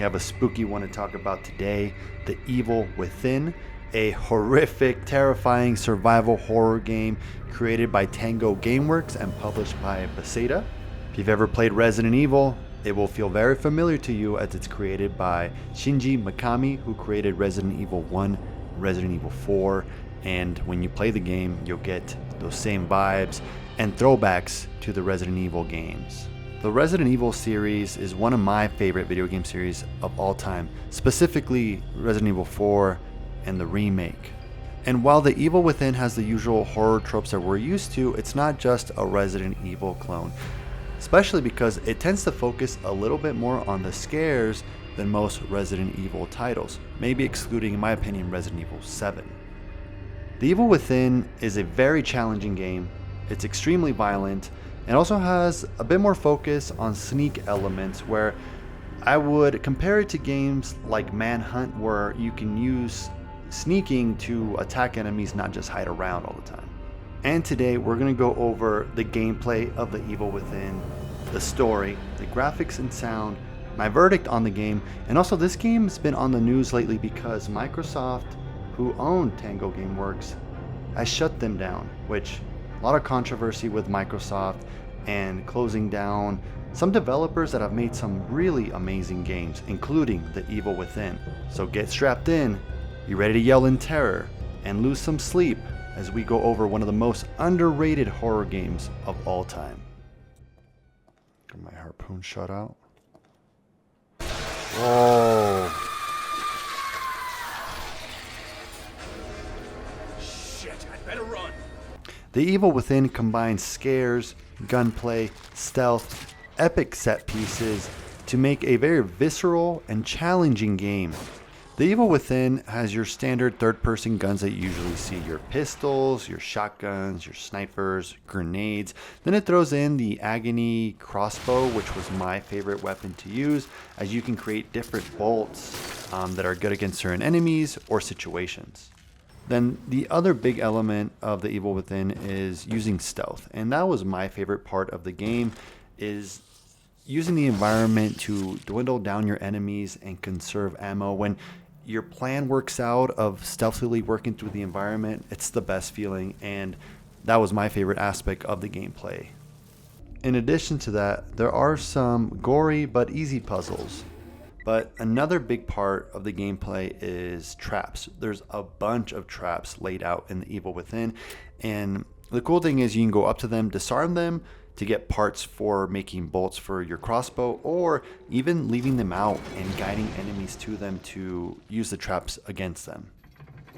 We have a spooky one to talk about today, The Evil Within, a horrific, terrifying survival horror game created by Tango Gameworks and published by Bethesda. If you've ever played Resident Evil, it will feel very familiar to you as it's created by Shinji Mikami, who created Resident Evil 1, Resident Evil 4, and when you play the game, you'll get those same vibes and throwbacks to the Resident Evil games. The Resident Evil series is one of my favorite video game series of all time, specifically Resident Evil 4 and the remake. And while The Evil Within has the usual horror tropes that we're used to, it's not just a Resident Evil clone, especially because it tends to focus a little bit more on the scares than most Resident Evil titles, maybe excluding, in my opinion, Resident Evil 7. The Evil Within is a very challenging game. It's extremely violent and also has a bit more focus on sneak elements, where I would compare it to games like Manhunt, where you can use sneaking to attack enemies, not just hide around all the time. And today we're going to go over the gameplay of The Evil Within, the story, the graphics and sound, my verdict on the game, and also this game's been on the news lately because Microsoft, who owned Tango Gameworks, has shut them down, which a lot of controversy with Microsoft and closing down some developers that have made some really amazing games, including The Evil Within. So get strapped in, be ready to yell in terror, and lose some sleep as we go over one of the most underrated horror games of all time. Got my harpoon shot out. Whoa. Shit, I better run. The Evil Within combines scares, gunplay, stealth, epic set pieces to make a very visceral and challenging game. The Evil Within has your standard third-person guns that you usually see, your pistols, your shotguns, your snipers, grenades. Then it throws in the Agony crossbow, which was my favorite weapon to use, as you can create different bolts that are good against certain enemies or situations. Then the other big element of The Evil Within is using stealth, and that was my favorite part of the game, is using the environment to dwindle down your enemies and conserve ammo. When your plan works out of stealthily working through the environment, it's the best feeling, and that was my favorite aspect of the gameplay. In addition to that, there are some gory but easy puzzles. But another big part of the gameplay is traps. There's a bunch of traps laid out in The Evil Within, and the cool thing is you can go up to them, disarm them to get parts for making bolts for your crossbow, or even leaving them out and guiding enemies to them to use the traps against them.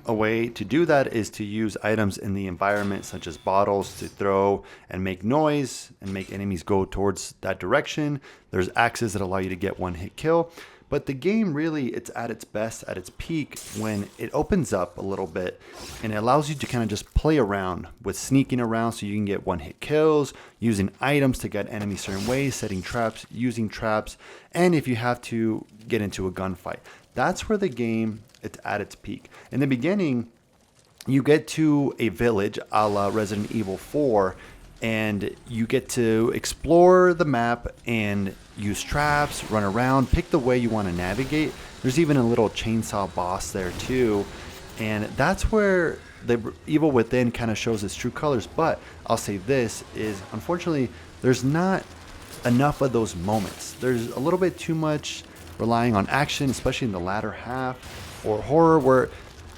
A way to do that is to use items in the environment, such as bottles, to throw and make noise and make enemies go towards that direction. There's axes that allow you to get one hit kill. But the game really, it's at its best, at its peak, when it opens up a little bit and it allows you to kind of just play around with sneaking around so you can get one-hit kills, using items to get enemies certain ways, setting traps, using traps, and if you have to get into a gunfight. That's where the game, it's at its peak. In the beginning, you get to a village a la Resident Evil 4, and you get to explore the map and use traps, run around, pick the way you want to navigate. There's even a little chainsaw boss there too. And that's where the Evil Within kind of shows its true colors. But I'll say this is, unfortunately, there's not enough of those moments. There's a little bit too much relying on action, especially in the latter half, or horror, where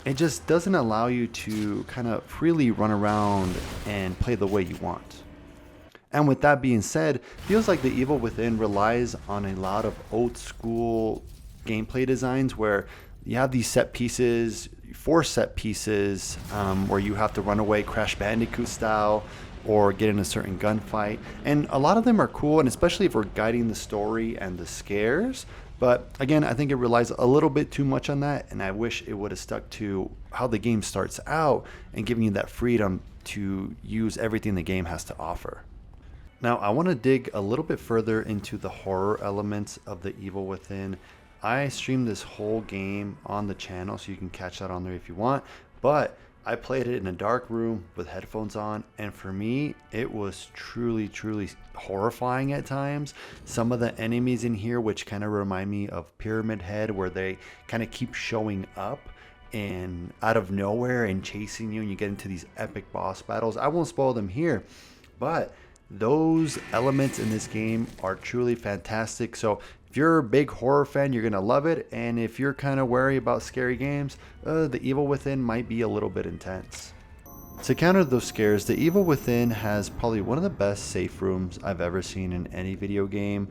it just doesn't allow you to kind of freely run around and play the way you want. And with that being said, feels like The Evil Within relies on a lot of old school gameplay designs, where you have these set pieces, 4 set pieces, where you have to run away Crash Bandicoot style or get in a certain gunfight. And a lot of them are cool, and especially if we're guiding the story and the scares. But again, I think it relies a little bit too much on that, and I wish it would have stuck to how the game starts out and giving you that freedom to use everything the game has to offer. Now, I want to dig a little bit further into the horror elements of The Evil Within. I streamed this whole game on the channel, so you can catch that on there if you want. But I played it in a dark room with headphones on, and for me, it was truly horrifying at times. Some of the enemies in here, which kind of remind me of Pyramid Head, where they kind of keep showing up and out of nowhere and chasing you, and you get into these epic boss battles. I won't spoil them here, but those elements in this game are truly fantastic. So if you're a big horror fan, you're going to love it. And if you're kind of wary about scary games, The Evil Within might be a little bit intense. To counter those scares, The Evil Within has probably one of the best safe rooms I've ever seen in any video game.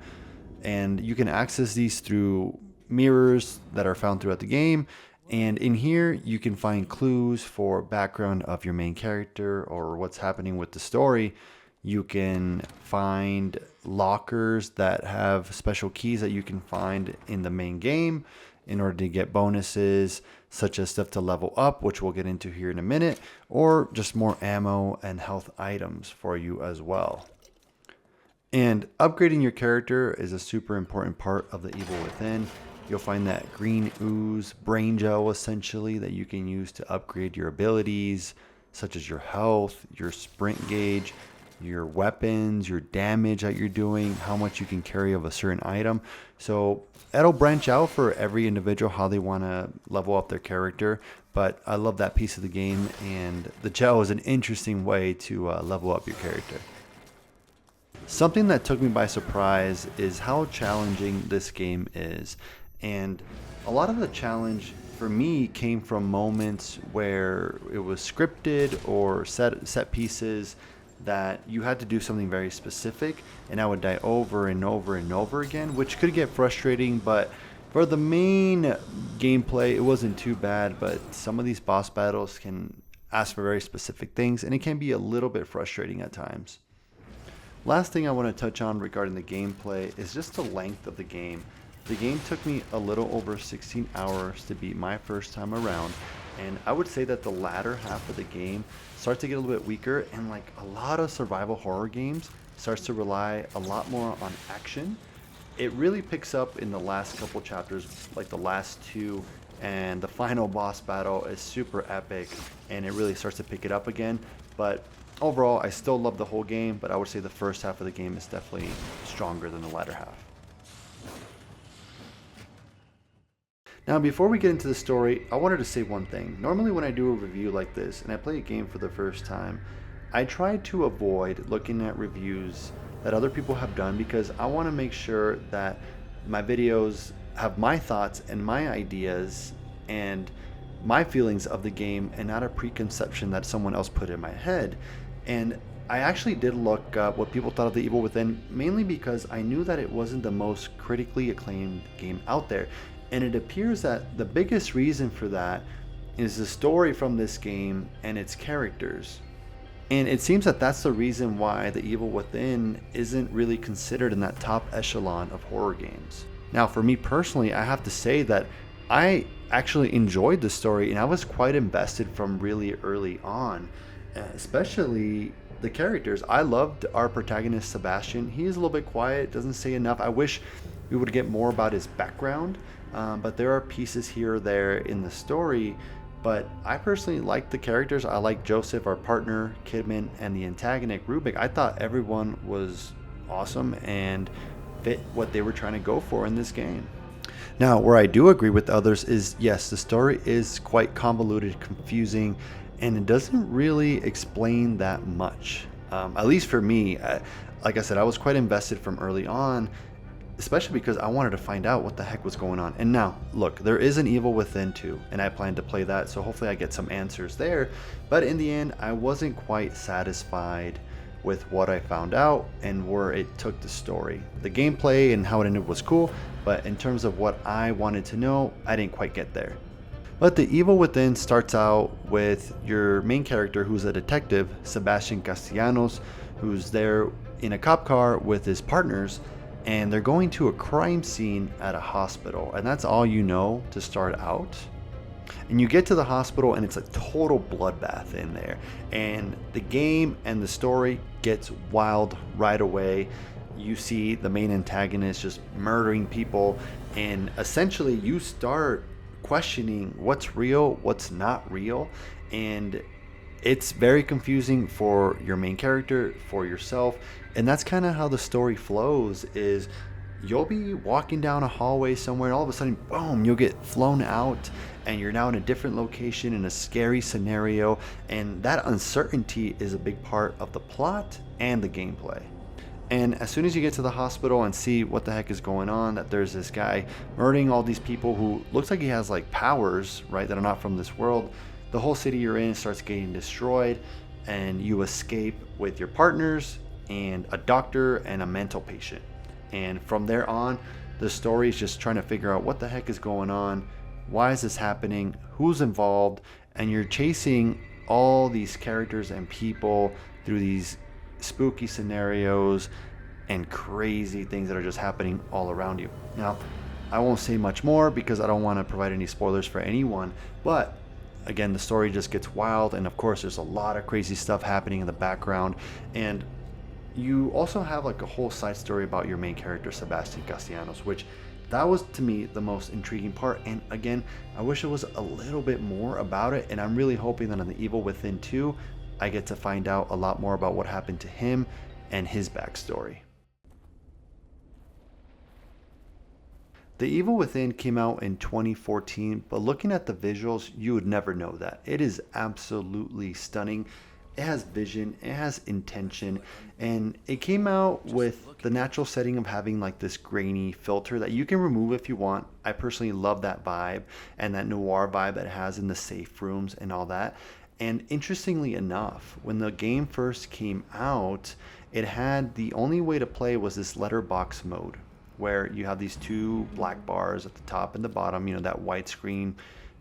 And you can access these through mirrors that are found throughout the game. And in here, you can find clues for background of your main character or what's happening with the story. You can find lockers that have special keys that you can find in the main game in order to get bonuses, such as stuff to level up, which we'll get into here in a minute, or just more ammo and health items for you as well. And upgrading your character is a super important part of The Evil Within. You'll find that green ooze brain gel essentially that you can use to upgrade your abilities, such as your health, your sprint gauge, your weapons, your damage that you're doing, how much you can carry of a certain item. So it'll branch out for every individual how they want to level up their character. But I love that piece of the game, and the gel is an interesting way to level up your character. Something that took me by surprise is how challenging this game is. And a lot of the challenge for me came from moments where it was scripted or set pieces that you had to do something very specific, and I would die over and over and over again, which could get frustrating. But for the main gameplay, it wasn't too bad. But some of these boss battles can ask for very specific things, and it can be a little bit frustrating at times. Last thing I want to touch on regarding the gameplay is just the length of the game. The game took me a little over 16 hours to beat my first time around, and I would say that the latter half of the game starts to get a little bit weaker, and like a lot of survival horror games, starts to rely a lot more on action. It really picks up in the last couple chapters, like the last two, and the final boss battle is super epic, and it really starts to pick it up again. But overall, I still love the whole game, but I would say the first half of the game is definitely stronger than the latter half. Now, before we get into the story, I wanted to say one thing. Normally when I do a review like this and I play a game for the first time, I try to avoid looking at reviews that other people have done, because I want to make sure that my videos have my thoughts and my ideas and my feelings of the game, and not a preconception that someone else put in my head. And I actually did look up what people thought of The Evil Within, mainly because I knew that it wasn't the most critically acclaimed game out there. And it appears that the biggest reason for that is the story from this game and its characters. And it seems that that's the reason why The Evil Within isn't really considered in that top echelon of horror games. Now, for me personally, I have to say that I actually enjoyed the story, and I was quite invested from really early on, especially the characters. I loved our protagonist, Sebastian. He's a little bit quiet, doesn't say enough. I wish we would get more about his background. But there are pieces here or there in the story. But I personally liked the characters. I liked Joseph, our partner, Kidman, and the antagonist, Rubik. I thought everyone was awesome and fit what they were trying to go for in this game. Now, where I do agree with others is, yes, the story is quite convoluted, confusing, and it doesn't really explain that much. At least for me, like I said, I was quite invested from early on, especially because I wanted to find out what the heck was going on. And now, look, there is an Evil Within 2, and I plan to play that, so hopefully I get some answers there. But in the end, I wasn't quite satisfied with what I found out and where it took the story. The gameplay and how it ended was cool, but in terms of what I wanted to know, I didn't quite get there. But The Evil Within starts out with your main character, who's a detective, Sebastian Castellanos, who's there in a cop car with his partners, and they're going to a crime scene at a hospital, and that's all you know to start out. And you get to the hospital, and it's a total bloodbath in there, and the game and the story gets wild right away. You see the main antagonist just murdering people, and essentially you start questioning what's real, what's not real, and it's very confusing for your main character, for yourself, and that's kind of how the story flows. Is you'll be walking down a hallway somewhere, and all of a sudden, boom, you'll get flown out, and you're now in a different location in a scary scenario, and that uncertainty is a big part of the plot and the gameplay. And as soon as you get to the hospital and see what the heck is going on, that there's this guy murdering all these people who looks like he has like powers, right, that are not from this world, the whole city you're in starts getting destroyed, and you escape with your partners and a doctor and a mental patient. And from there on, the story is just trying to figure out what the heck is going on, why is this happening, who's involved, and you're chasing all these characters and people through these spooky scenarios and crazy things that are just happening all around you. Now, I won't say much more because I don't want to provide any spoilers for anyone, but again, the story just gets wild, and of course there's a lot of crazy stuff happening in the background, and you also have like a whole side story about your main character, Sebastian Castellanos, which that was to me the most intriguing part. And again, I wish it was a little bit more about it, and I'm really hoping that on The Evil Within 2 I get to find out a lot more about what happened to him and his backstory. The Evil Within came out in 2014, but looking at the visuals, you would never know that. It is absolutely stunning. It has vision, it has intention, and it came out with the natural setting of having like this grainy filter that you can remove if you want. I personally love that vibe and that noir vibe that it has in the safe rooms and all that. And interestingly enough, when the game first came out, it had the only way to play was this letterbox mode, where you have these two black bars at the top and the bottom, you know, that widescreen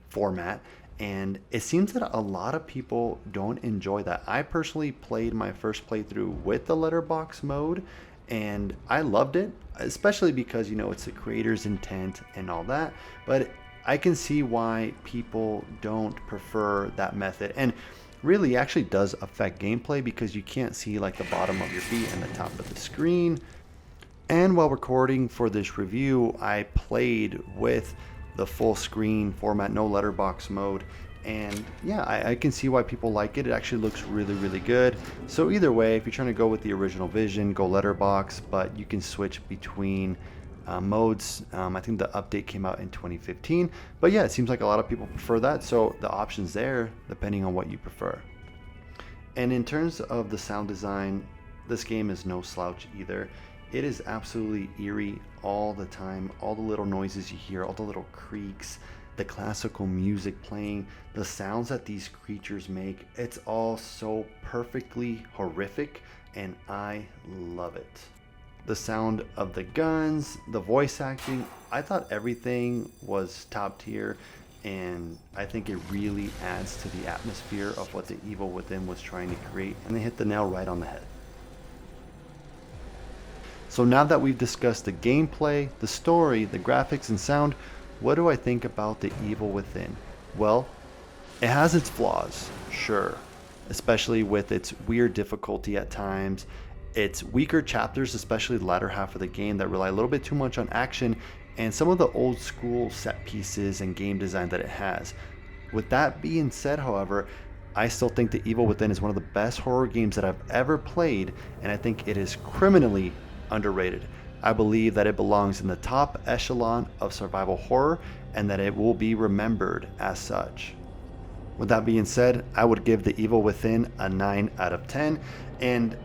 format. And it seems that a lot of people don't enjoy that. I personally played my first playthrough with the letterbox mode, and I loved it, especially because, you know, it's the creator's intent and all that. But I can see why people don't prefer that method. And really actually does affect gameplay because you can't see like the bottom of your feet and the top of the screen. And while recording for this review, I played with the full screen format, no letterbox mode, and yeah, I can see why people like it. It actually looks really, really good. So either way, if you're trying to go with the original vision, go letterbox, but you can switch between modes. I think the update came out in 2015, but yeah, it seems like a lot of people prefer that, so the options there depending on what you prefer. And in terms of the sound design, this game is no slouch either. It is absolutely eerie all the time. All the little noises you hear, all the little creaks, the classical music playing, the sounds that these creatures make, it's all so perfectly horrific, and I love it. The sound of the guns, the voice acting, I thought everything was top tier, and I think it really adds to the atmosphere of what The Evil Within was trying to create, and they hit the nail right on the head. So now that we've discussed the gameplay, the story, the graphics and sound, what do I think about The Evil Within? Well, it has its flaws, sure, especially with its weird difficulty at times, its weaker chapters, especially the latter half of the game that rely a little bit too much on action, and some of the old school set pieces and game design that it has. With that being said, however, I still think The Evil Within is one of the best horror games that I've ever played, and I think it is criminally underrated. I believe that it belongs in the top echelon of survival horror, and that it will be remembered as such. With that being said, I would give The Evil Within a 9 out of 10, and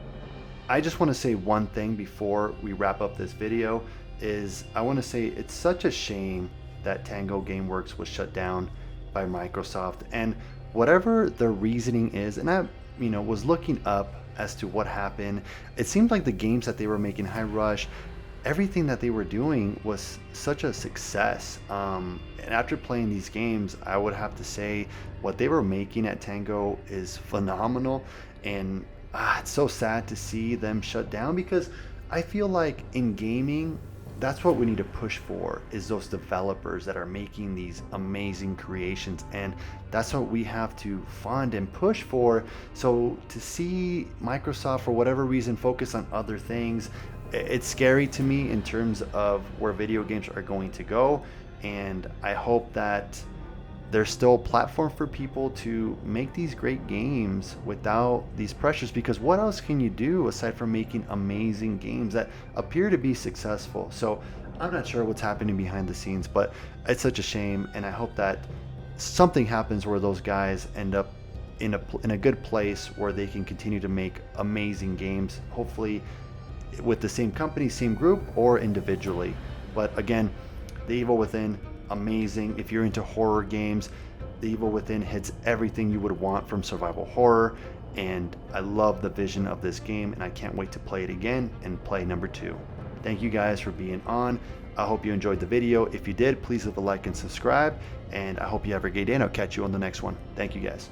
I just want to say one thing before we wrap up this video, is I want to say it's such a shame that Tango Gameworks was shut down by Microsoft, and whatever the reasoning is, and I was looking up as to what happened. It seemed like the games that they were making, High Rush, everything that they were doing was such a success. And after playing these games, I would have to say what they were making at Tango is phenomenal. And it's so sad to see them shut down, because I feel like in gaming, that's what we need to push for, is those developers that are making these amazing creations, and that's what we have to fund and push for. So to see Microsoft, for whatever reason, focus on other things, it's scary to me in terms of where video games are going to go. and I hope that there's still a platform for people to make these great games without these pressures, because what else can you do aside from making amazing games that appear to be successful? So I'm not sure what's happening behind the scenes, but it's such a shame, and I hope that something happens where those guys end up in a good place where they can continue to make amazing games, hopefully with the same company, same group, or individually. But again, The Evil Within, amazing. If you're into horror games, The Evil Within hits everything you would want from survival horror, and I love the vision of this game, and I can't wait to play it again and play number 2. Thank you guys for being on. I hope you enjoyed the video. If you did, please leave a like and subscribe, and I hope you have a great day, and I'll catch you on the next one. Thank you guys.